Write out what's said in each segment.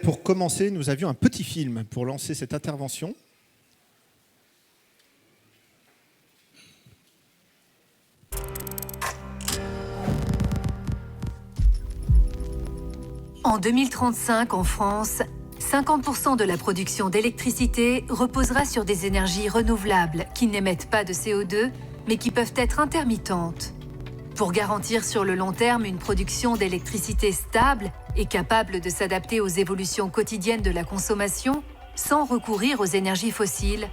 pour commencer, nous avions un petit film pour lancer cette intervention. En 2035, en France, 50% de la production d'électricité reposera sur des énergies renouvelables qui n'émettent pas de CO2, mais qui peuvent être intermittentes. Pour garantir sur le long terme une production d'électricité stable et capable de s'adapter aux évolutions quotidiennes de la consommation, sans recourir aux énergies fossiles,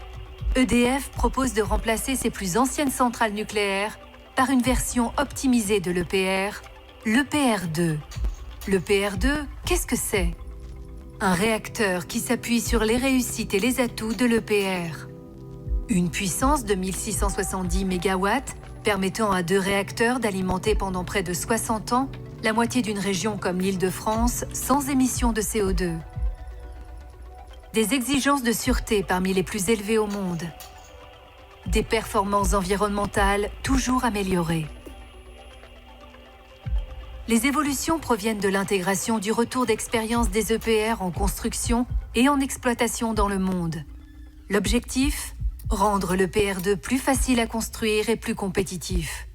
EDF propose de remplacer ses plus anciennes centrales nucléaires par une version optimisée de l'EPR, l'EPR2. L'EPR2, qu'est-ce que c'est ? Un réacteur qui s'appuie sur les réussites et les atouts de l'EPR. Une puissance de 1670 MW permettant à 2 réacteurs d'alimenter pendant près de 60 ans la moitié d'une région comme l'Île-de-France sans émission de CO2. Des exigences de sûreté parmi les plus élevées au monde. Des performances environnementales toujours améliorées. Les évolutions proviennent de l'intégration du retour d'expérience des EPR en construction et en exploitation dans le monde. L'objectif ? Rendre l'EPR2 plus facile à construire et plus compétitif.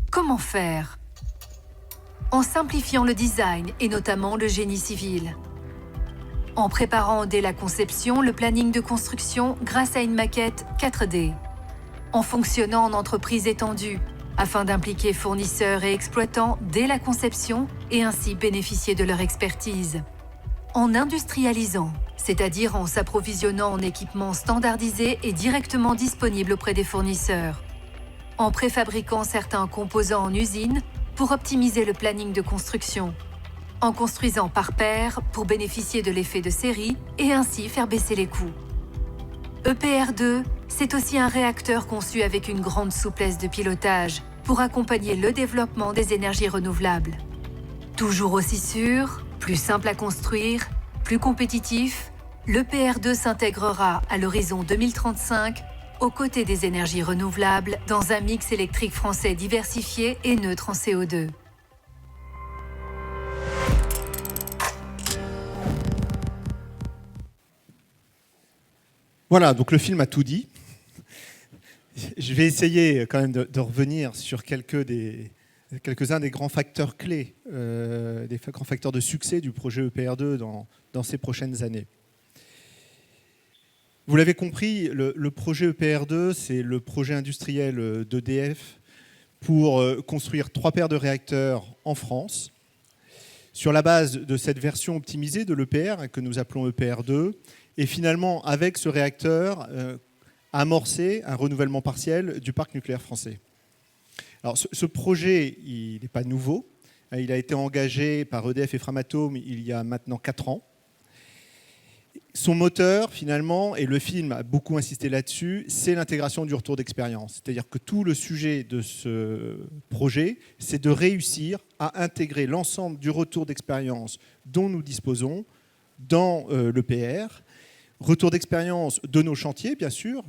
Comment faire ? En simplifiant le design et notamment le génie civil. En préparant dès la conception le planning de construction grâce à une maquette 4D. En fonctionnant en entreprise étendue, afin d'impliquer fournisseurs et exploitants dès la conception et ainsi bénéficier de leur expertise. En industrialisant, c'est-à-dire en s'approvisionnant en équipements standardisés et directement disponibles auprès des fournisseurs. En préfabriquant certains composants en usine pour optimiser le planning de construction. En construisant par paire pour bénéficier de l'effet de série et ainsi faire baisser les coûts. EPR2, c'est aussi un réacteur conçu avec une grande souplesse de pilotage pour accompagner le développement des énergies renouvelables. Toujours aussi sûr, plus simple à construire, plus compétitif, l'EPR2 s'intégrera à l'horizon 2035 aux côtés des énergies renouvelables dans un mix électrique français diversifié et neutre en CO2. Voilà, donc le film a tout dit. Je vais essayer quand même de revenir sur quelques-uns des grands facteurs clés, des grands facteurs de succès du projet EPR2 dans ces prochaines années. Vous l'avez compris, le projet EPR2, c'est le projet industriel d'EDF pour construire 3 paires de réacteurs en France, sur la base de cette version optimisée de l'EPR que nous appelons EPR2, et finalement, avec ce réacteur, amorcer un renouvellement partiel du parc nucléaire français. Alors, ce projet, il n'est pas nouveau. Il a été engagé par EDF et Framatome il y a maintenant 4 ans. Son moteur, finalement, et le film a beaucoup insisté là-dessus, c'est l'intégration du retour d'expérience. C'est-à-dire que tout le sujet de ce projet, c'est de réussir à intégrer l'ensemble du retour d'expérience dont nous disposons dans l'EPR. Retour d'expérience de nos chantiers, bien sûr,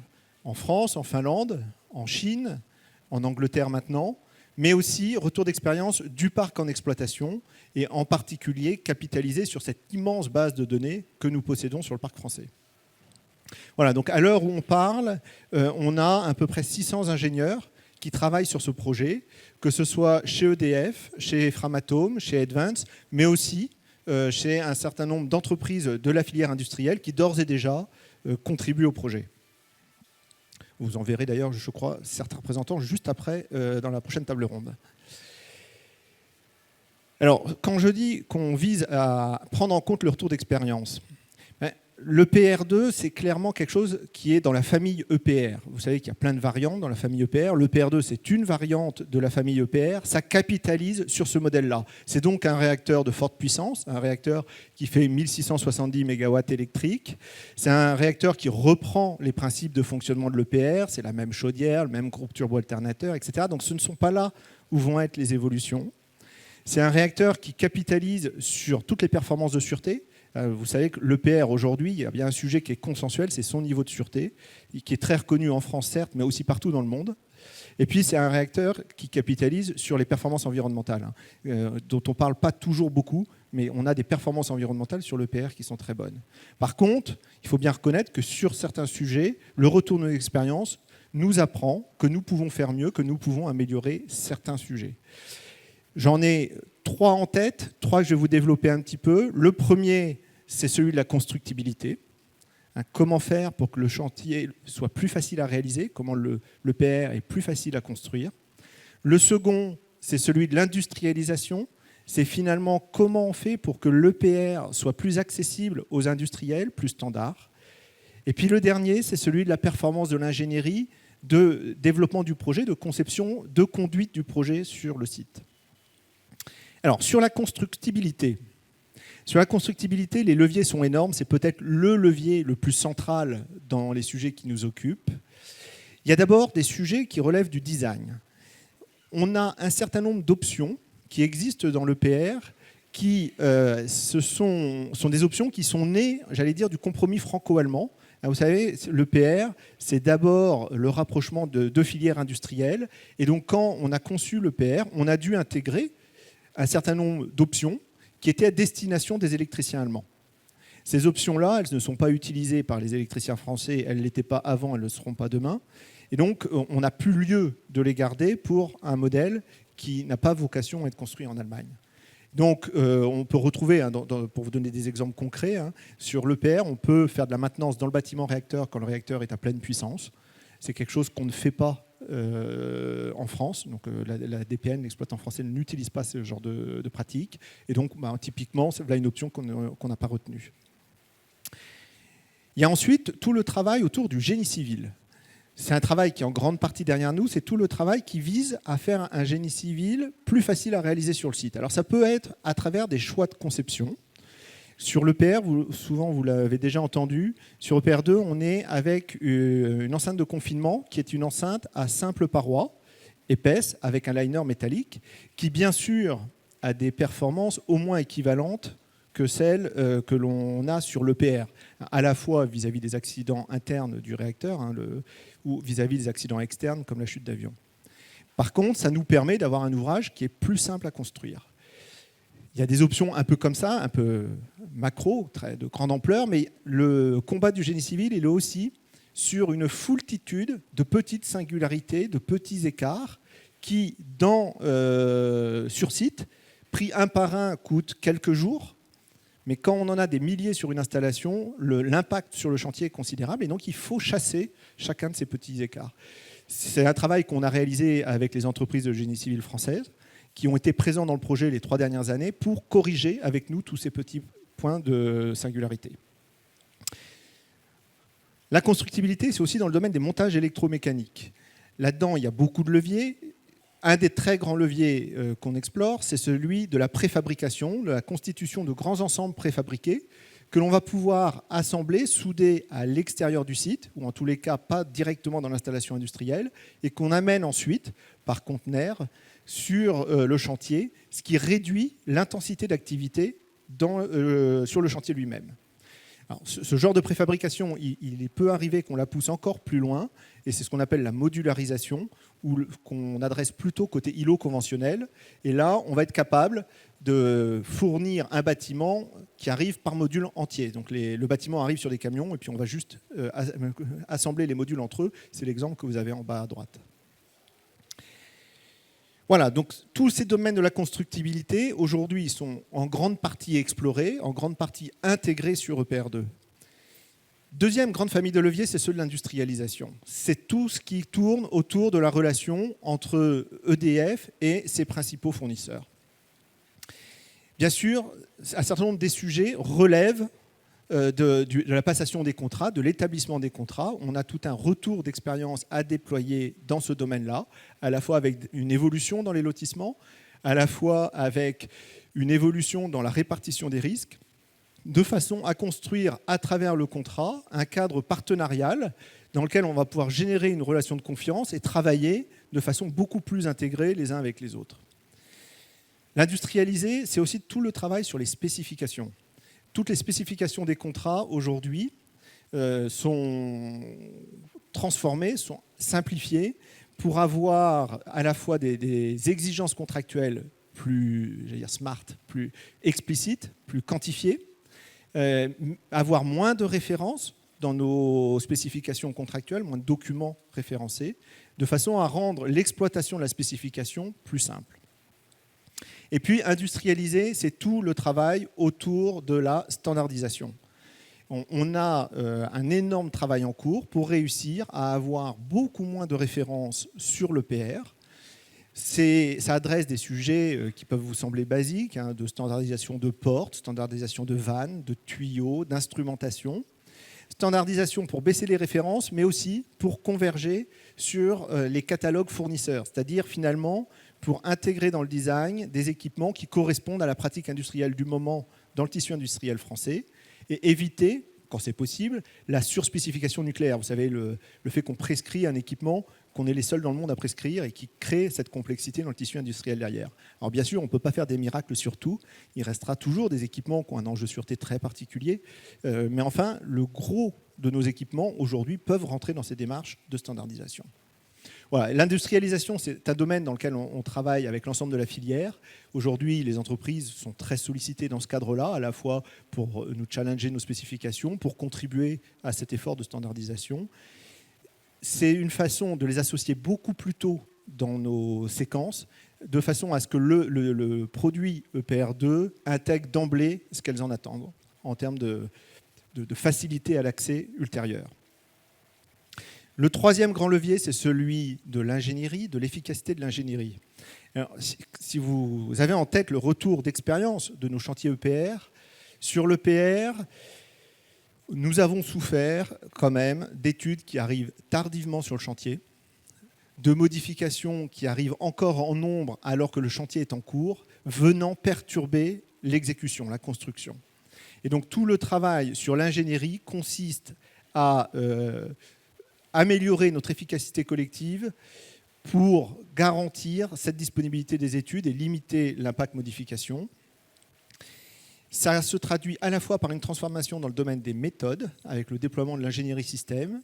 en France, en Finlande, en Chine, en Angleterre maintenant, mais aussi retour d'expérience du parc en exploitation et en particulier capitaliser sur cette immense base de données que nous possédons sur le parc français. Voilà, donc à l'heure où on parle, on a à peu près 600 ingénieurs qui travaillent sur ce projet, que ce soit chez EDF, chez Framatome, chez Advance, mais aussi chez un certain nombre d'entreprises de la filière industrielle qui d'ores et déjà contribuent au projet. Vous en verrez d'ailleurs, je crois, certains représentants juste après dans la prochaine table ronde. Alors, quand je dis qu'on vise à prendre en compte le retour d'expérience, l'EPR2, c'est clairement quelque chose qui est dans la famille EPR. Vous savez qu'il y a plein de variantes dans la famille EPR. L'EPR2, c'est une variante de la famille EPR. Ça capitalise sur ce modèle-là. C'est donc un réacteur de forte puissance, un réacteur qui fait 1670 MW électriques. C'est un réacteur qui reprend les principes de fonctionnement de l'EPR. C'est la même chaudière, le même groupe turbo-alternateur, etc. Donc ce ne sont pas là où vont être les évolutions. C'est un réacteur qui capitalise sur toutes les performances de sûreté. Vous savez que l'EPR aujourd'hui, il y a bien un sujet qui est consensuel, c'est son niveau de sûreté, qui est très reconnu en France certes, mais aussi partout dans le monde. Et puis, c'est un réacteur qui capitalise sur les performances environnementales, dont on ne parle pas toujours beaucoup, mais on a des performances environnementales sur l'EPR qui sont très bonnes. Par contre, il faut bien reconnaître que sur certains sujets, le retour de nos expériences nous apprend que nous pouvons faire mieux, que nous pouvons améliorer certains sujets. J'en ai 3 en tête, 3 que je vais vous développer un petit peu. Le premier, c'est celui de la constructibilité. Comment faire pour que le chantier soit plus facile à réaliser, comment l'EPR est plus facile à construire. Le second, c'est celui de l'industrialisation. C'est finalement comment on fait pour que l'EPR soit plus accessible aux industriels, plus standard. Et puis le dernier, c'est celui de la performance de l'ingénierie, de développement du projet, de conception, de conduite du projet sur le site. Alors, sur la constructibilité, les leviers sont énormes. C'est peut-être le levier le plus central dans les sujets qui nous occupent. Il y a d'abord des sujets qui relèvent du design. On a un certain nombre d'options qui existent dans l'EPR, qui sont des options qui sont nées, j'allais dire, du compromis franco-allemand. Vous savez, l'EPR, c'est d'abord le rapprochement de 2 filières industrielles. Et donc, quand on a conçu l'EPR, on a dû intégrer un certain nombre d'options qui étaient à destination des électriciens allemands. Ces options-là, elles ne sont pas utilisées par les électriciens français, elles ne l'étaient pas avant, elles ne le seront pas demain. Et donc, on n'a plus lieu de les garder pour un modèle qui n'a pas vocation à être construit en Allemagne. Donc, on peut retrouver, pour vous donner des exemples concrets, sur l'EPR, on peut faire de la maintenance dans le bâtiment réacteur quand le réacteur est à pleine puissance. C'est quelque chose qu'on ne fait pas en France. Donc, la DPN, l'exploitant français, n'utilise pas ce genre de pratique. Et donc, typiquement, c'est là une option qu'on n'a pas retenue. Il y a ensuite tout le travail autour du génie civil. C'est un travail qui est en grande partie derrière nous. C'est tout le travail qui vise à faire un génie civil plus facile à réaliser sur le site. Alors, ça peut être à travers des choix de conception. Sur l'EPR, souvent vous l'avez déjà entendu, sur EPR2, on est avec une enceinte de confinement qui est une enceinte à simple paroi, épaisse, avec un liner métallique, qui bien sûr a des performances au moins équivalentes que celles que l'on a sur l'EPR, à la fois vis-à-vis des accidents internes du réacteur ou vis-à-vis des accidents externes comme la chute d'avion. Par contre, ça nous permet d'avoir un ouvrage qui est plus simple à construire. Il y a des options un peu comme ça, un peu macro, de grande ampleur, mais le combat du génie civil, il est aussi sur une foultitude de petites singularités, de petits écarts qui, sur site, pris un par un, coûtent quelques jours. Mais quand on en a des milliers sur une installation, l'impact sur le chantier est considérable et donc il faut chasser chacun de ces petits écarts. C'est un travail qu'on a réalisé avec les entreprises de génie civil françaises qui ont été présents dans le projet les 3 dernières années pour corriger avec nous tous ces petits points de singularité. La constructibilité, c'est aussi dans le domaine des montages électromécaniques. Là-dedans, il y a beaucoup de leviers. Un des très grands leviers qu'on explore, c'est celui de la préfabrication, de la constitution de grands ensembles préfabriqués que l'on va pouvoir assembler, souder à l'extérieur du site, ou en tous les cas pas directement dans l'installation industrielle, et qu'on amène ensuite par conteneur sur le chantier, ce qui réduit l'intensité d'activité sur le chantier lui-même. Alors, ce genre de préfabrication, il peut arriver qu'on la pousse encore plus loin, et c'est ce qu'on appelle la modularisation, qu'on adresse plutôt côté îlot conventionnel. Et là, on va être capable de fournir un bâtiment qui arrive par module entier. Donc le bâtiment arrive sur des camions, et puis on va juste assembler les modules entre eux. C'est l'exemple que vous avez en bas à droite. Voilà, donc tous ces domaines de la constructibilité, aujourd'hui, ils sont en grande partie explorés, en grande partie intégrés sur EPR2. Deuxième grande famille de leviers, c'est ceux de l'industrialisation. C'est tout ce qui tourne autour de la relation entre EDF et ses principaux fournisseurs. Bien sûr, un certain nombre des sujets relèvent de la passation des contrats, de l'établissement des contrats. On a tout un retour d'expérience à déployer dans ce domaine-là, à la fois avec une évolution dans les lotissements, à la fois avec une évolution dans la répartition des risques, de façon à construire à travers le contrat un cadre partenarial dans lequel on va pouvoir générer une relation de confiance et travailler de façon beaucoup plus intégrée les uns avec les autres. L'industrialiser, c'est aussi tout le travail sur les spécifications. Toutes les spécifications des contrats aujourd'hui sont transformées, sont simplifiées pour avoir à la fois des exigences contractuelles plus, j'allais dire smart, plus explicites, plus quantifiées, avoir moins de références dans nos spécifications contractuelles, moins de documents référencés, de façon à rendre l'exploitation de la spécification plus simple. Et puis, industrialiser, c'est tout le travail autour de la standardisation. On a un énorme travail en cours pour réussir à avoir beaucoup moins de références sur le PR. Ça adresse des sujets qui peuvent vous sembler basiques, de standardisation de portes, standardisation de vannes, de tuyaux, d'instrumentation. Standardisation pour baisser les références, mais aussi pour converger sur les catalogues fournisseurs, c'est-à-dire finalement pour intégrer dans le design des équipements qui correspondent à la pratique industrielle du moment dans le tissu industriel français et éviter, quand c'est possible, la surspécification nucléaire. Vous savez, le fait qu'on prescrit un équipement qu'on est les seuls dans le monde à prescrire et qui crée cette complexité dans le tissu industriel derrière. Alors bien sûr, on ne peut pas faire des miracles sur tout. Il restera toujours des équipements qui ont un enjeu de sûreté très particulier. Mais enfin, le gros de nos équipements, aujourd'hui, peuvent rentrer dans ces démarches de standardisation. Voilà. L'industrialisation, c'est un domaine dans lequel on travaille avec l'ensemble de la filière. Aujourd'hui, les entreprises sont très sollicitées dans ce cadre-là, à la fois pour nous challenger nos spécifications, pour contribuer à cet effort de standardisation. C'est une façon de les associer beaucoup plus tôt dans nos séquences, de façon à ce que le produit EPR2 intègre d'emblée ce qu'elles en attendent, en termes de facilité à l'accès ultérieur. Le troisième grand levier, c'est celui de l'ingénierie, de l'efficacité de l'ingénierie. Alors, si vous avez en tête le retour d'expérience de nos chantiers EPR, sur l'EPR, nous avons souffert quand même d'études qui arrivent tardivement sur le chantier, de modifications qui arrivent encore en nombre alors que le chantier est en cours, venant perturber l'exécution, la construction. Et donc tout le travail sur l'ingénierie consiste à améliorer notre efficacité collective pour garantir cette disponibilité des études et limiter l'impact modification. Ça se traduit à la fois par une transformation dans le domaine des méthodes, avec le déploiement de l'ingénierie système,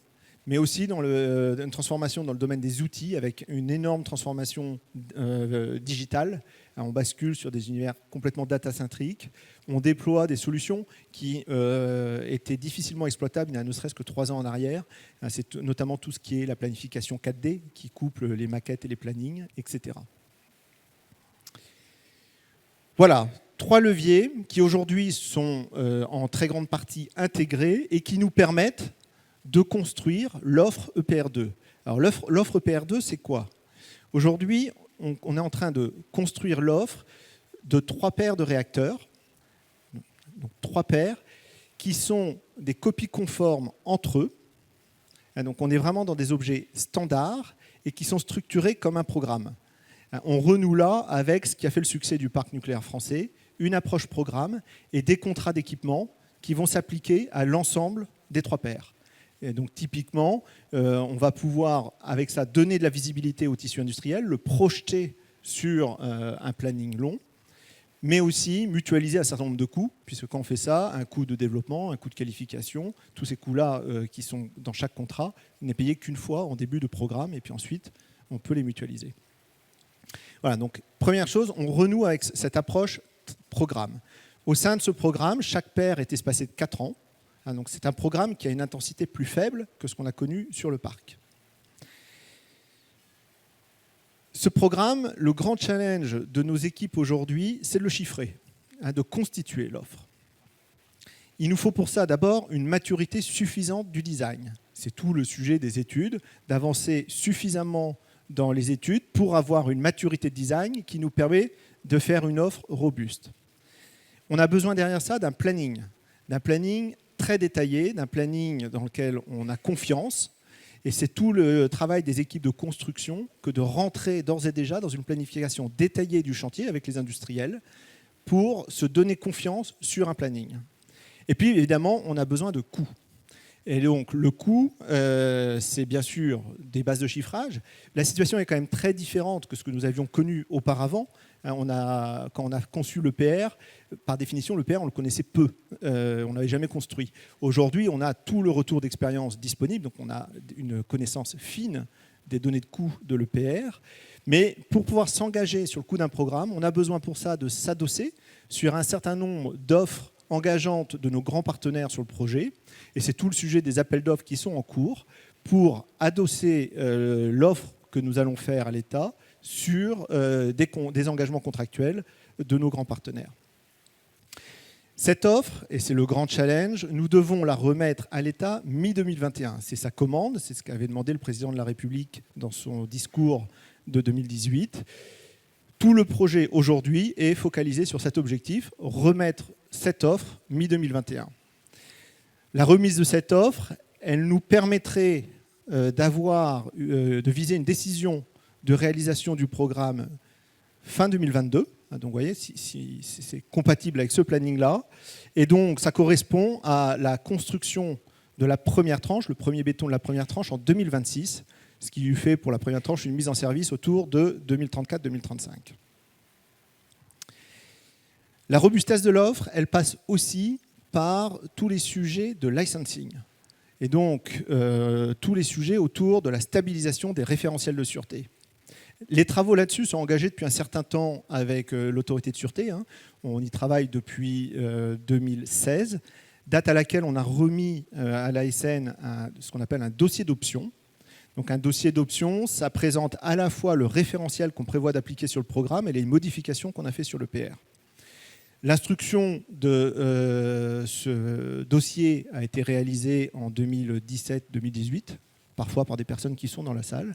mais aussi dans une transformation dans le domaine des outils, avec une énorme transformation digitale. On bascule sur des univers complètement data-centriques. On déploie des solutions qui étaient difficilement exploitables il y a ne serait-ce que 3 ans en arrière. C'est notamment tout ce qui est la planification 4D, qui couple les maquettes et les plannings, etc. Voilà. 3 leviers qui aujourd'hui sont en très grande partie intégrés et qui nous permettent de construire l'offre EPR2. Alors l'offre EPR2, c'est quoi? Aujourd'hui, on est en train de construire l'offre de 3 paires de réacteurs, donc 3 paires, qui sont des copies conformes entre eux. Donc on est vraiment dans des objets standards et qui sont structurés comme un programme. On renoue là avec ce qui a fait le succès du parc nucléaire français, une approche programme et des contrats d'équipement qui vont s'appliquer à l'ensemble des 3 paires. Et donc typiquement, on va pouvoir, avec ça, donner de la visibilité au tissu industriel, le projeter sur un planning long, mais aussi mutualiser un certain nombre de coûts, puisque quand on fait ça, un coût de développement, un coût de qualification, tous ces coûts-là qui sont dans chaque contrat, n'est payé qu'une fois en début de programme, et puis ensuite, on peut les mutualiser. Voilà, donc première chose, on renoue avec cette approche programme. Au sein de ce programme, chaque paire est espacée de 4 ans. Donc c'est un programme qui a une intensité plus faible que ce qu'on a connu sur le parc. Ce programme, le grand challenge de nos équipes aujourd'hui, c'est de le chiffrer, de constituer l'offre. Il nous faut pour ça d'abord une maturité suffisante du design. C'est tout le sujet des études, d'avancer suffisamment dans les études pour avoir une maturité de design qui nous permet de faire une offre robuste. On a besoin derrière ça d'un planning très détaillé, d'un planning dans lequel on a confiance. Et c'est tout le travail des équipes de construction que de rentrer d'ores et déjà dans une planification détaillée du chantier avec les industriels pour se donner confiance sur un planning. Et puis, évidemment, on a besoin de coûts. Et donc, le coût, c'est bien sûr des bases de chiffrage. La situation est quand même très différente que ce que nous avions connu auparavant. Quand on a conçu l'EPR, par définition, l'EPR, on le connaissait peu. On n'avait jamais construit. Aujourd'hui, on a tout le retour d'expérience disponible. Donc, on a une connaissance fine des données de coût de l'EPR. Mais pour pouvoir s'engager sur le coût d'un programme, on a besoin pour ça de s'adosser sur un certain nombre d'offres engageantes de nos grands partenaires sur le projet. Et c'est tout le sujet des appels d'offres qui sont en cours pour adosser l'offre que nous allons faire à l'État sur des engagements contractuels de nos grands partenaires. Cette offre, et c'est le grand challenge, nous devons la remettre à l'État mi-2021. C'est sa commande, c'est ce qu'avait demandé le président de la République dans son discours de 2018. Tout le projet aujourd'hui est focalisé sur cet objectif, remettre cette offre mi-2021. La remise de cette offre, elle nous permettrait de viser une décision de réalisation du programme fin 2022. Donc vous voyez, si c'est compatible avec ce planning-là. Et donc ça correspond à la construction de la première tranche, le premier béton de la première tranche en 2026, ce qui lui fait pour la première tranche une mise en service autour de 2034-2035. La robustesse de l'offre, elle passe aussi par tous les sujets de licensing. Et donc, tous les sujets autour de la stabilisation des référentiels de sûreté. Les travaux là-dessus sont engagés depuis un certain temps avec l'autorité de sûreté. On y travaille depuis 2016, date à laquelle on a remis à l'ASN ce qu'on appelle un dossier d'option. Donc un dossier d'option, ça présente à la fois le référentiel qu'on prévoit d'appliquer sur le programme et les modifications qu'on a fait sur le PR. L'instruction de ce dossier a été réalisée en 2017-2018, parfois par des personnes qui sont dans la salle.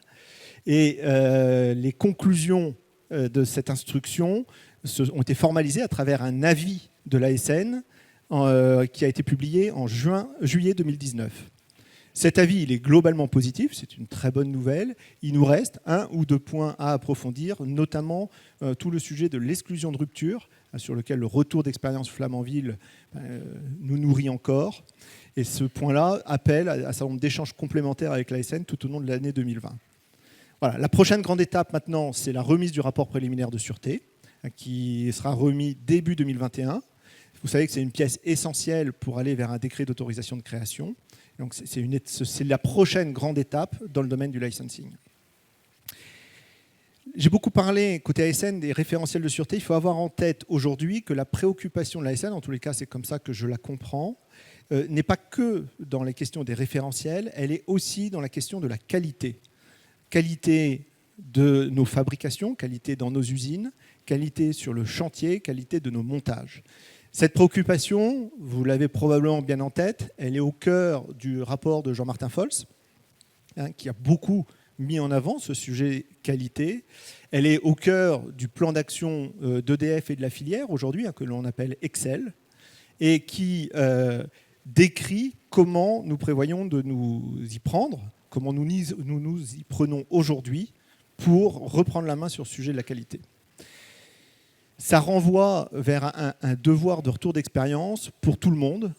Et les conclusions de cette instruction ont été formalisées à travers un avis de l'ASN qui a été publié en juillet 2019. Cet avis, il est globalement positif, c'est une très bonne nouvelle. Il nous reste 1 ou 2 points à approfondir, notamment tout le sujet de l'exclusion de rupture, sur lequel le retour d'expérience Flamanville nous nourrit encore. Et ce point-là appelle à un certain nombre d'échanges complémentaires avec l'ASN tout au long de l'année 2020. Voilà. La prochaine grande étape maintenant, c'est la remise du rapport préliminaire de sûreté, qui sera remis début 2021. Vous savez que c'est une pièce essentielle pour aller vers un décret d'autorisation de création. Donc c'est la prochaine grande étape dans le domaine du licensing. J'ai beaucoup parlé, côté ASN, des référentiels de sûreté. Il faut avoir en tête aujourd'hui que la préoccupation de l'ASN, en tous les cas c'est comme ça que je la comprends, n'est pas que dans les questions des référentiels, elle est aussi dans la question de la qualité. Qualité de nos fabrications, qualité dans nos usines, qualité sur le chantier, qualité de nos montages. Cette préoccupation, vous l'avez probablement bien en tête, elle est au cœur du rapport de Jean-Martin Fols, qui a beaucoup mis en avant ce sujet qualité. Elle est au cœur du plan d'action d'EDF et de la filière aujourd'hui, que l'on appelle Excel, et qui décrit comment nous prévoyons de nous y prendre, comment nous y prenons aujourd'hui pour reprendre la main sur ce sujet de la qualité. Ça renvoie vers un devoir de retour d'expérience pour tout le monde,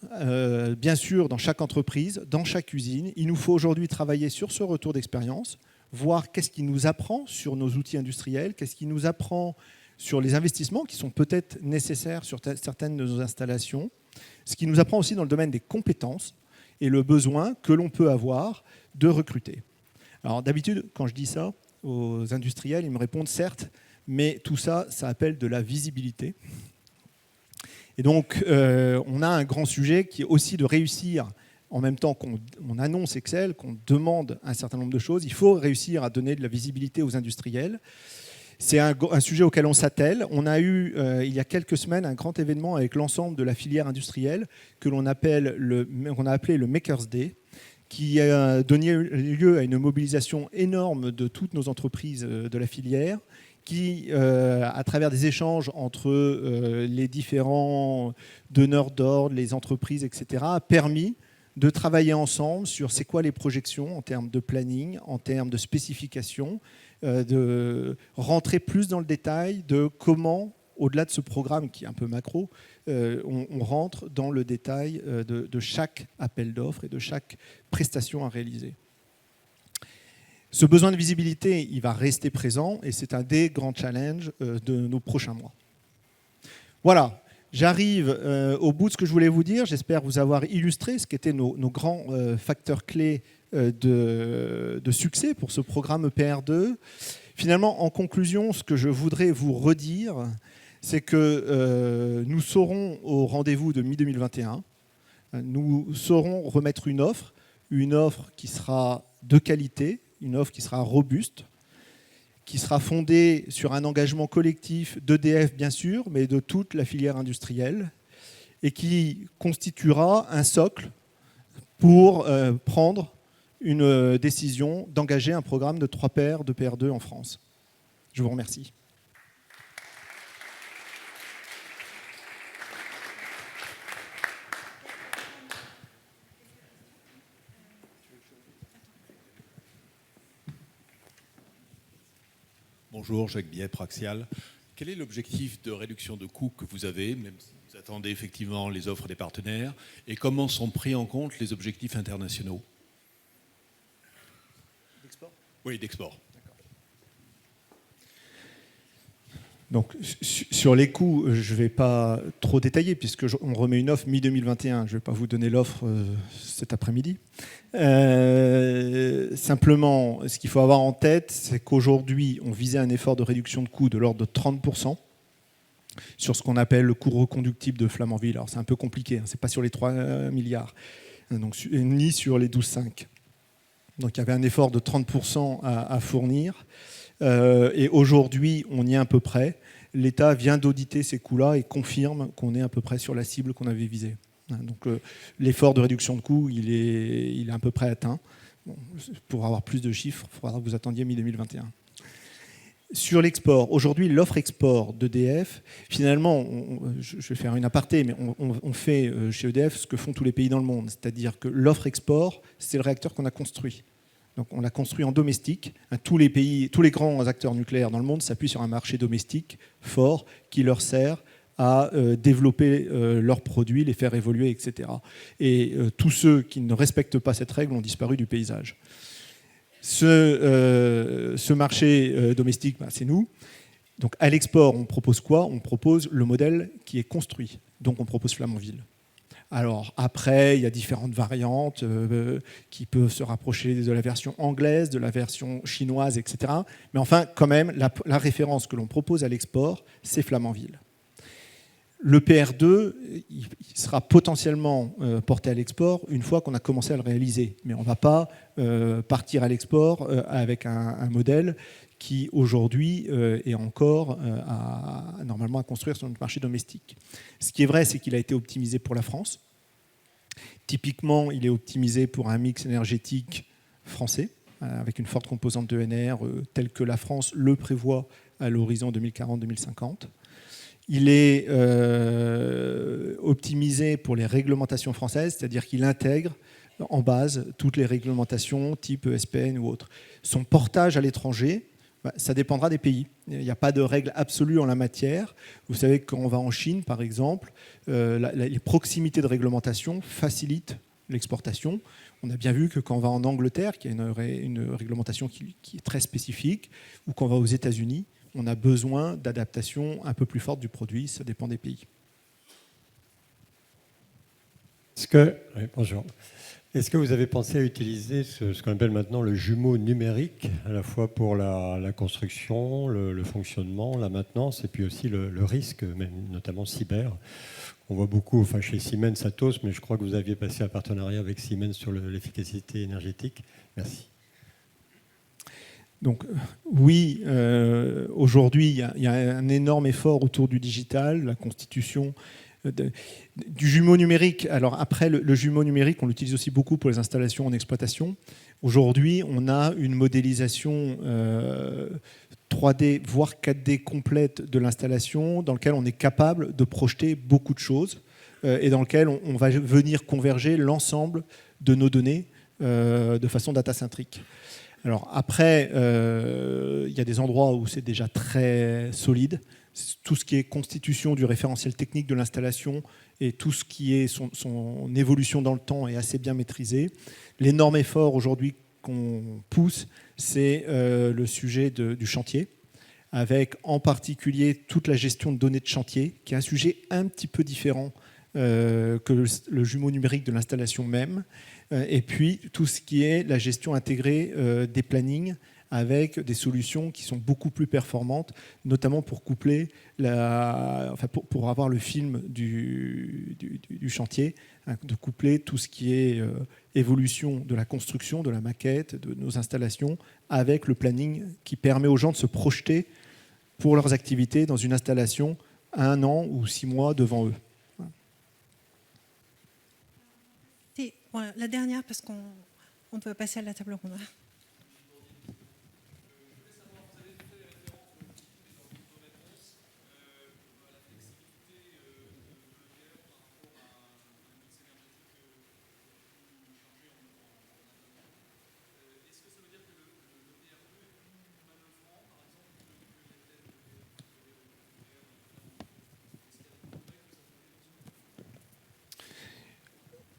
bien sûr dans chaque entreprise, dans chaque usine. Il nous faut aujourd'hui travailler sur ce retour d'expérience, voir qu'est-ce qui nous apprend sur nos outils industriels, qu'est-ce qui nous apprend sur les investissements qui sont peut-être nécessaires sur certaines de nos installations, ce qui nous apprend aussi dans le domaine des compétences et le besoin que l'on peut avoir de recruter. Alors d'habitude, quand je dis ça aux industriels, ils me répondent certes, mais tout ça, ça appelle de la visibilité. Et donc, on a un grand sujet qui est aussi de réussir, en même temps qu'on annonce Excel, qu'on demande un certain nombre de choses, il faut réussir à donner de la visibilité aux industriels. C'est un sujet auquel on s'attelle. On a eu, il y a quelques semaines, un grand événement avec l'ensemble de la filière industrielle que l'on a appelé le Makers Day, qui a donné lieu à une mobilisation énorme de toutes nos entreprises de la filière, qui, à travers des échanges entre les différents donneurs d'ordre, les entreprises, etc., a permis de travailler ensemble sur c'est quoi les projections en termes de planning, en termes de spécifications, de rentrer plus dans le détail de comment au-delà de ce programme qui est un peu macro, on rentre dans le détail de chaque appel d'offres et de chaque prestation à réaliser. Ce besoin de visibilité, il va rester présent et c'est un des grands challenges de nos prochains mois. Voilà, j'arrive au bout de ce que je voulais vous dire. J'espère vous avoir illustré ce qu'étaient nos grands facteurs clés de succès pour ce programme EPR2. Finalement, en conclusion, ce que je voudrais vous redire, c'est que nous saurons au rendez-vous de mi-2021, nous saurons remettre une offre qui sera de qualité, une offre qui sera robuste, qui sera fondée sur un engagement collectif d'EDF bien sûr, mais de toute la filière industrielle, et qui constituera un socle pour prendre une décision d'engager un programme de 3 paires de PR2 en France. Je vous remercie. Bonjour, Jacques Billet, Praxial. Quel est l'objectif de réduction de coûts que vous avez, même si vous attendez effectivement les offres des partenaires, et comment sont pris en compte les objectifs internationaux? D'export ? Oui, d'export. Donc, sur les coûts, je ne vais pas trop détailler puisqu'on remet une offre mi-2021. Je ne vais pas vous donner l'offre cet après-midi. Simplement, ce qu'il faut avoir en tête, c'est qu'aujourd'hui, on visait un effort de réduction de coûts de l'ordre de 30% sur ce qu'on appelle le coût reconductible de Flamanville. Alors, c'est un peu compliqué, hein, ce n'est pas sur les 3 milliards, donc, ni sur les 12,5. Donc, il y avait un effort de 30% à fournir. Et aujourd'hui, on y est à peu près. L'État vient d'auditer ces coûts-là et confirme qu'on est à peu près sur la cible qu'on avait visée. Donc l'effort de réduction de coûts, il est à peu près atteint. Bon, pour avoir plus de chiffres, il faudra que vous attendiez mi-2021. Sur l'export, aujourd'hui, l'offre export d'EDF, finalement, je vais faire une aparté, mais on fait chez EDF ce que font tous les pays dans le monde. C'est-à-dire que l'offre export, c'est le réacteur qu'on a construit. Donc on l'a construit en domestique. Tous les pays, tous les grands acteurs nucléaires dans le monde s'appuient sur un marché domestique fort qui leur sert à développer leurs produits, les faire évoluer, etc. Et tous ceux qui ne respectent pas cette règle ont disparu du paysage. Ce marché domestique, c'est nous. Donc à l'export, on propose quoi? On propose le modèle qui est construit. Donc on propose Flamanville. Alors après, il y a différentes variantes qui peuvent se rapprocher de la version anglaise, de la version chinoise, etc. Mais enfin, quand même, la référence que l'on propose à l'export, c'est Flamanville. Le PR2, il sera potentiellement porté à l'export une fois qu'on a commencé à le réaliser. Mais on ne va pas partir à l'export avec un modèle qui aujourd'hui est encore normalement à construire sur notre marché domestique. Ce qui est vrai, c'est qu'il a été optimisé pour la France. Typiquement, il est optimisé pour un mix énergétique français, avec une forte composante d'ENR, telle que la France le prévoit à l'horizon 2040-2050. Il est optimisé pour les réglementations françaises, c'est-à-dire qu'il intègre en base toutes les réglementations type ESPN ou autres. Son portage à l'étranger, ça dépendra des pays. Il n'y a pas de règle absolue en la matière. Vous savez que quand on va en Chine, par exemple, les proximités de réglementation facilitent l'exportation. On a bien vu que quand on va en Angleterre, qui a une réglementation qui est très spécifique, ou quand on va aux États-Unis, on a besoin d'adaptation un peu plus forte du produit. Ça dépend des pays. Oui, bonjour. Est-ce que vous avez pensé à utiliser ce qu'on appelle maintenant le jumeau numérique, à la fois pour la construction, le fonctionnement, la maintenance, et puis aussi le risque, même, notamment cyber? On voit beaucoup, enfin chez Siemens, Atos, mais je crois que vous aviez passé un partenariat avec Siemens sur l'efficacité énergétique. Merci. Donc oui, aujourd'hui, il y a un énorme effort autour du digital, la constitution du jumeau numérique. Alors après, le jumeau numérique, on l'utilise aussi beaucoup pour les installations en exploitation. Aujourd'hui, on a une modélisation 3D, voire 4D complète de l'installation, dans laquelle on est capable de projeter beaucoup de choses et dans lequel on va venir converger l'ensemble de nos données de façon data-centrique. Alors après, il y a des endroits où c'est déjà très solide. tout ce qui est constitution du référentiel technique de l'installation et tout ce qui est son évolution dans le temps est assez bien maîtrisé. L'énorme effort aujourd'hui qu'on pousse, c'est le sujet du chantier, avec en particulier toute la gestion de données de chantier, qui est un sujet un petit peu différent que le jumeau numérique de l'installation même, et puis tout ce qui est la gestion intégrée des plannings, avec des solutions qui sont beaucoup plus performantes, notamment pour coupler pour avoir le film du chantier, hein, de coupler tout ce qui est évolution de la construction, de la maquette, de nos installations, avec le planning qui permet aux gens de se projeter pour leurs activités dans une installation à 1 an ou 6 mois devant eux. Voilà, la dernière, parce qu'on doit passer à la table ronde.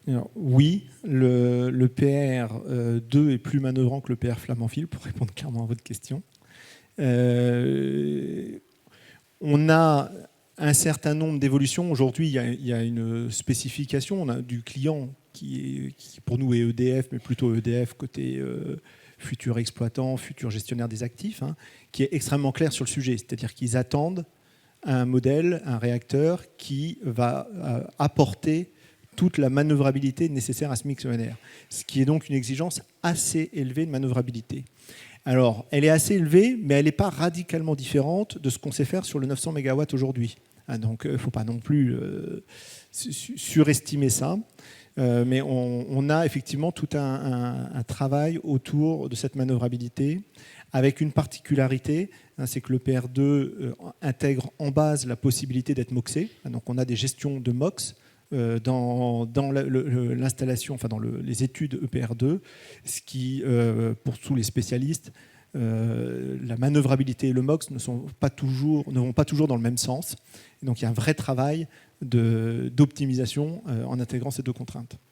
Alors, oui, le PR2 est plus manœuvrant que le PR Flamanville, pour répondre clairement à votre question. On a un certain nombre d'évolutions. Aujourd'hui, il y a une spécification. On a du client qui pour nous est EDF, mais plutôt EDF côté futur exploitant, futur gestionnaire des actifs, hein, qui est extrêmement clair sur le sujet. C'est-à-dire qu'ils attendent un modèle, un réacteur qui va apporter toute la manœuvrabilité nécessaire à ce mix ENR, ce qui est donc une exigence assez élevée de manœuvrabilité. Alors, elle est assez élevée, mais elle n'est pas radicalement différente de ce qu'on sait faire sur le 900 MW aujourd'hui. Hein, donc, il ne faut pas non plus surestimer ça. Mais on a effectivement tout un travail autour de cette manœuvrabilité, avec une particularité, hein, c'est que le PR2 intègre en base la possibilité d'être moxé. Donc, on a des gestions de MOX dans l'installation, enfin dans les études EPR2, ce qui, pour tous les spécialistes, la manœuvrabilité et le MOX ne vont pas toujours dans le même sens. Et donc il y a un vrai travail d'optimisation en intégrant ces deux contraintes.